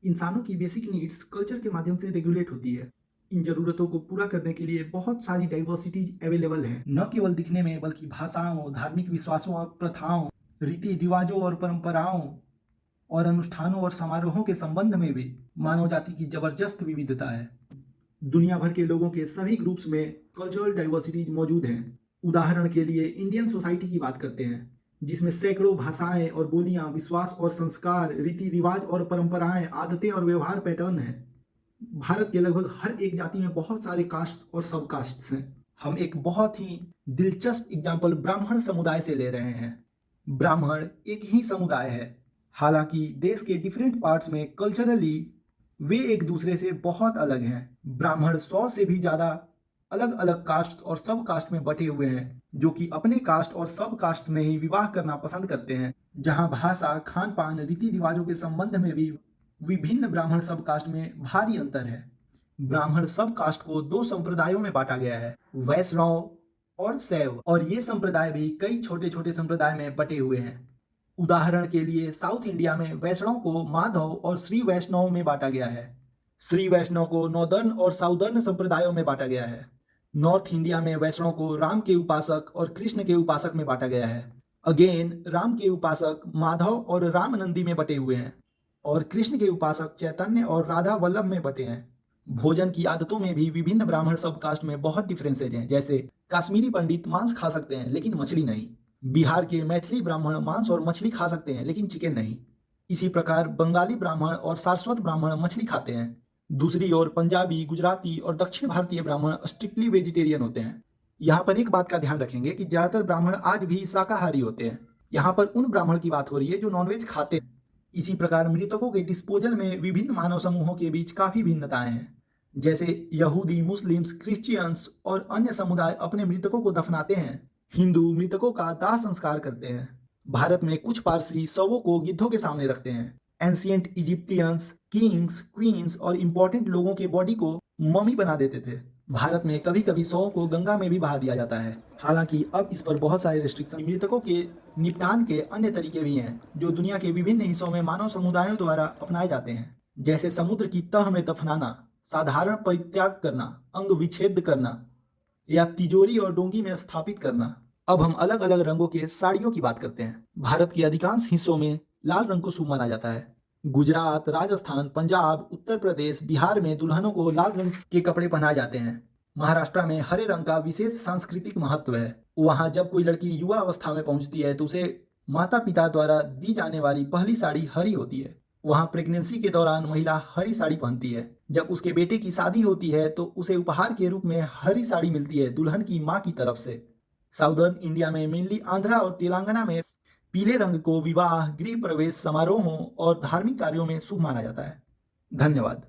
इंसानों की basic needs culture के माध्यम से रेगुलेट होती है। इन ज़रूरतों को पूरा करने के लिए बहुत सारी डाइवर्सिटीज अवेलेबल हैं, न केवल दिखने में बल्कि भाषाओं, धार्मिक विश्वासों और प्रथाओं, रीति रिवाजों और परंपराओं और अनुष्ठानों और समारोहों के संबंध में भी मानव जाति की जबरदस्त विविधता है। दुनिया भर के लोगों के सभी ग्रुप्स में कल्चरल डाइवर्सिटीज मौजूद हैं। उदाहरण के लिए इंडियन सोसाइटी की बात करते हैं, जिसमें सैकड़ों भाषाएं और बोलियां, विश्वास और संस्कार, रीति रिवाज और परंपराएं, आदतें और व्यवहार पैटर्न हैं। भारत के लगभग हर एक जाति में बहुत सारे कास्ट और सब कास्ट हैं। हम एक बहुत ही दिलचस्प एग्जाम्पल ब्राह्मण समुदाय से ले रहे हैं। ब्राह्मण एक ही समुदाय है, हालांकि देश के डिफरेंट पार्ट्स में कल्चरली वे एक दूसरे से बहुत अलग हैं। ब्राह्मण 100 से भी ज़्यादा अलग अलग कास्ट और सब कास्ट में बटे हुए हैं, जो कि अपने कास्ट और सब कास्ट में ही विवाह करना पसंद करते हैं। जहां भाषा, खान पान, रीति रिवाजों के संबंध में भी विभिन्न ब्राह्मण सब कास्ट में भारी अंतर है। ब्राह्मण सब कास्ट को 2 संप्रदायों में बांटा गया है, वैष्णव और शैव, और ये संप्रदाय भी कई छोटे छोटे संप्रदाय में बटे हुए हैं। उदाहरण के लिए साउथ इंडिया में वैष्णव को माधव और श्री वैष्णव में बांटा गया है। श्री वैष्णव को नॉर्दर्न और साउदर्न संप्रदायों में बांटा गया है। नॉर्थ इंडिया में वैष्णव को राम के उपासक और कृष्ण के उपासक में बांटा गया है। अगेन राम के उपासक माधव और रामनंदी में बटे हुए हैं, और कृष्ण के उपासक चैतन्य और राधा वल्लभ में बटे हैं। भोजन की आदतों में भी विभिन्न ब्राह्मण सब कास्ट में बहुत डिफरेंसेज हैं। जैसे कश्मीरी पंडित मांस खा सकते हैं लेकिन मछली नहीं। बिहार के मैथिली ब्राह्मण मांस और मछली खा सकते हैं लेकिन चिकन नहीं। इसी प्रकार बंगाली ब्राह्मण और सारस्वत ब्राह्मण मछली खाते हैं। दूसरी ओर पंजाबी, गुजराती और दक्षिण भारतीय ब्राह्मण स्ट्रिक्टली वेजिटेरियन होते हैं। यहाँ पर एक बात का ध्यान रखेंगे कि ज्यादातर ब्राह्मण आज भी शाकाहारी होते हैं। यहाँ पर उन ब्राह्मण की बात हो रही है जो नॉनवेज खाते हैं। इसी प्रकार मृतकों के डिस्पोजल में विभिन्न मानव समूहों के बीच काफी भिन्नताएं हैं। जैसे यहूदी, मुस्लिम्स, क्रिश्चियंस और अन्य समुदाय अपने मृतकों को दफनाते हैं। हिंदू मृतकों का दाह संस्कार करते हैं। भारत में कुछ पारसी शवों को गिद्धों के सामने रखते हैं। एंशिएंट इजिप्टियंस किंग्स, क्वींस और इंपॉर्टेंट लोगों के बॉडी को ममी बना देते थे। भारत में कभी कभी शवों को गंगा में भी बहा दिया जाता है। हालांकि अब इस पर बहुत सारे रिस्ट्रिक्शन, मृतकों के निपटान के अन्य तरीके भी हैं जो दुनिया के विभिन्न हिस्सों में मानव समुदायों द्वारा अपनाए जाते हैं। जैसे समुद्र की तह में दफनाना, साधारण परित्याग करना, अंग विच्छेद करना या तिजोरी और डोंगी में स्थापित करना। अब हम अलग अलग रंगों के साड़ियों की बात करते हैं। भारत के अधिकांश हिस्सों में लाल रंग को शुभ माना जाता है। गुजरात, राजस्थान, पंजाब, उत्तर प्रदेश, बिहार में दुल्हनों को लाल रंग के कपड़े पहनाए जाते हैं। महाराष्ट्र में हरे रंग का विशेष सांस्कृतिक महत्व है। वहाँ जब कोई लड़की युवा अवस्था में पहुंचती है तो उसे माता पिता द्वारा दी जाने वाली पहली साड़ी हरी होती है। वहाँ प्रेगनेंसी के दौरान महिला हरी साड़ी पहनती है। जब उसके बेटे की शादी होती है तो उसे उपहार के रूप में हरी साड़ी मिलती है दुल्हन की माँ की तरफ से। साउदर्न इंडिया में मेनली आंध्रा और तेलंगाना में पीले रंग को विवाह, गृह प्रवेश समारोहों और धार्मिक कार्यों में शुभ माना जाता है। धन्यवाद।